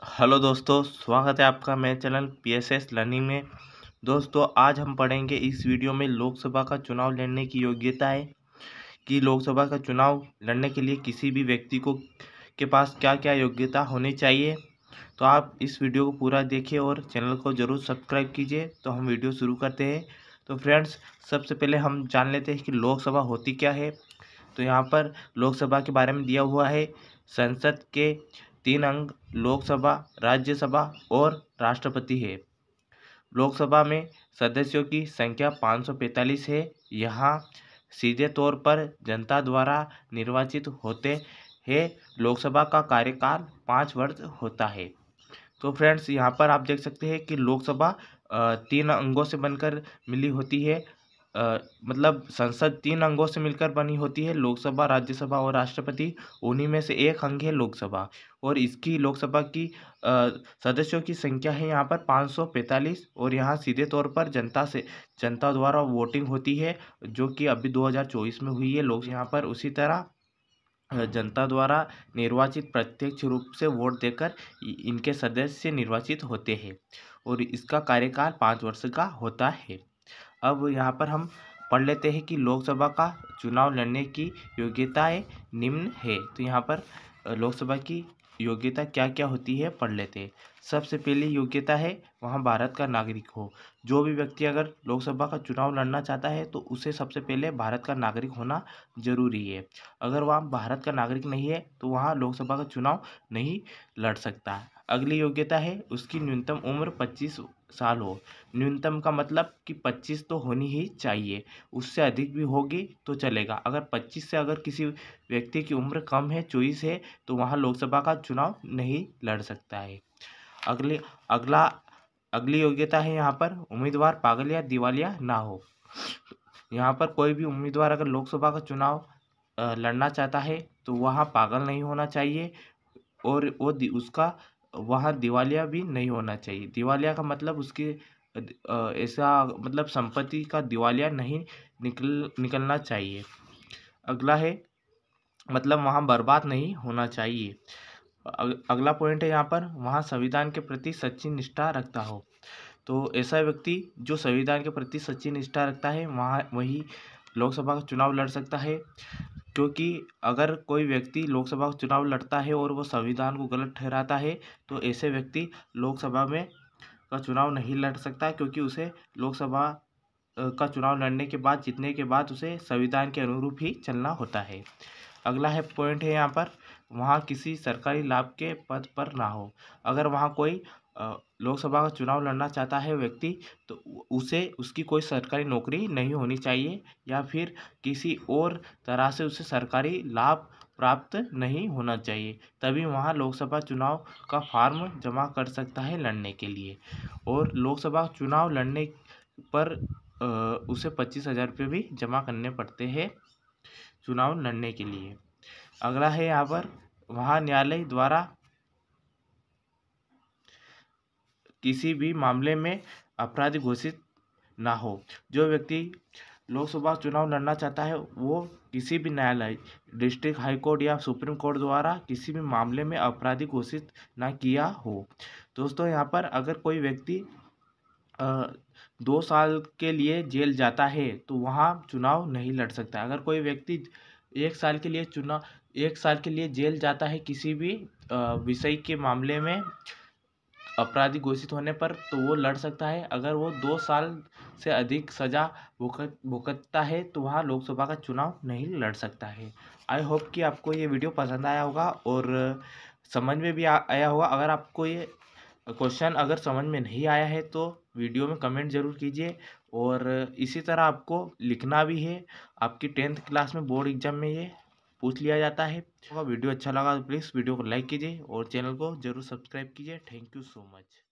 Hello दोस्तों, स्वागत है आपका मेरे चैनल PSS लर्निंग में। दोस्तों, आज हम पढ़ेंगे इस वीडियो में लोकसभा का चुनाव लड़ने की योग्यता है कि लोकसभा का चुनाव लड़ने के लिए किसी भी व्यक्ति को के पास क्या क्या योग्यता होनी चाहिए। तो आप इस वीडियो को पूरा देखिए और चैनल को ज़रूर सब्सक्राइब कीजिए। तो हम वीडियो शुरू करते हैं। तो फ्रेंड्स, सबसे पहले हम जान लेते हैं कि लोकसभा होती क्या है। तो यहाँ पर लोकसभा के बारे में दिया हुआ है। संसद के 3 अंग लोकसभा, राज्यसभा और राष्ट्रपति है। लोकसभा में सदस्यों की संख्या 545 है। यहाँ सीधे तौर पर जनता द्वारा निर्वाचित होते हैं। लोकसभा का कार्यकाल 5 वर्ष होता है। तो फ्रेंड्स, यहाँ पर आप देख सकते हैं कि लोकसभा 3 अंगों से बनकर मिली होती है। मतलब संसद 3 अंगों से मिलकर बनी होती है, लोकसभा, राज्यसभा और राष्ट्रपति। उन्हीं में से एक अंग है लोकसभा। और इसकी लोकसभा की सदस्यों की संख्या है यहाँ पर 545। और यहाँ सीधे तौर पर जनता द्वारा वोटिंग होती है, जो कि अभी 2024 में हुई है। लोग यहाँ पर उसी तरह जनता द्वारा निर्वाचित प्रत्यक्ष रूप से वोट देकर इनके सदस्य निर्वाचित होते हैं। और इसका कार्यकाल 5 वर्ष का होता है। अब यहाँ पर हम पढ़ लेते हैं कि लोकसभा का चुनाव लड़ने की योग्यताएं निम्न है। तो यहाँ पर लोकसभा की योग्यता क्या क्या होती है पढ़ लेते हैं। सबसे पहली योग्यता है वहाँ भारत का नागरिक हो। जो भी व्यक्ति अगर लोकसभा का चुनाव लड़ना चाहता है तो उसे सबसे पहले भारत का नागरिक होना जरूरी है। अगर वहाँ भारत का नागरिक नहीं है तो वहाँ लोकसभा का चुनाव नहीं लड़ सकता। अगली योग्यता है उसकी न्यूनतम उम्र 25 साल हो। न्यूनतम का मतलब कि 25 तो होनी ही चाहिए, उससे अधिक भी होगी तो चलेगा। अगर 25 से अगर किसी व्यक्ति की उम्र कम है, 24 है, तो वहाँ लोकसभा का चुनाव नहीं लड़ सकता है। अगली अगला अगली योग्यता है यहाँ पर उम्मीदवार पागल या दिवालिया ना हो। यहाँ पर कोई भी उम्मीदवार अगर लोकसभा का चुनाव लड़ना चाहता है तो वहाँ पागल नहीं होना चाहिए और उसका वहाँ दिवालिया भी नहीं होना चाहिए। दिवालिया का मतलब उसकी ऐसा मतलब संपत्ति का दिवालिया नहीं निकलना चाहिए। अगला है मतलब वहाँ बर्बाद नहीं होना चाहिए। अगला पॉइंट है यहाँ पर वहाँ संविधान के प्रति सच्ची निष्ठा रखता हो। तो ऐसा व्यक्ति जो संविधान के प्रति सच्ची निष्ठा रखता है वहाँ वही लोकसभा का चुनाव लड़ सकता है। क्योंकि अगर कोई व्यक्ति लोकसभा का चुनाव लड़ता है और वो संविधान को गलत ठहराता है तो ऐसे व्यक्ति लोकसभा में का चुनाव नहीं लड़ सकता, क्योंकि उसे लोकसभा का चुनाव लड़ने के बाद जीतने के बाद उसे संविधान के अनुरूप ही चलना होता है। अगला है पॉइंट है यहाँ पर वहाँ किसी सरकारी लाभ के पद पर ना हो। अगर वहाँ कोई लोकसभा का चुनाव लड़ना चाहता है व्यक्ति तो उसे उसकी कोई सरकारी नौकरी नहीं होनी चाहिए या फिर किसी और तरह से उसे सरकारी लाभ प्राप्त नहीं होना चाहिए, तभी वहाँ लोकसभा चुनाव का फॉर्म जमा कर सकता है लड़ने के लिए। और लोकसभा चुनाव लड़ने पर उसे 25,000 रुपये भी जमा करने पड़ते हैं चुनाव लड़ने के लिए। अगला है यहाँ पर वहाँ न्यायालय द्वारा किसी भी मामले में अपराधी घोषित ना हो। जो व्यक्ति लोकसभा चुनाव लड़ना चाहता है वो किसी भी न्यायालय, डिस्ट्रिक्ट हाई कोर्ट या सुप्रीम कोर्ट द्वारा किसी भी मामले में अपराधी घोषित ना किया हो। दोस्तों, यहाँ पर अगर कोई व्यक्ति 2 साल के लिए जेल जाता है तो वहाँ चुनाव नहीं लड़ सकता। अगर कोई व्यक्ति 1 साल के लिए जेल जाता है किसी भी विषय के मामले में अपराधी घोषित होने पर तो वो लड़ सकता है। अगर वो 2 साल से अधिक सजा भुगतता है तो वहाँ लोकसभा का चुनाव नहीं लड़ सकता है। आई होप कि आपको ये वीडियो पसंद आया होगा और समझ में भी आया होगा। अगर आपको ये क्वेश्चन अगर समझ में नहीं आया है तो वीडियो में कमेंट ज़रूर कीजिए। और इसी तरह आपको लिखना भी है, आपकी 10th क्लास में बोर्ड एग्जाम में ये पूछ लिया जाता है। वीडियो अच्छा लगा तो प्लीज़ वीडियो को लाइक कीजिए और चैनल को ज़रूर सब्सक्राइब कीजिए। Thank you so much.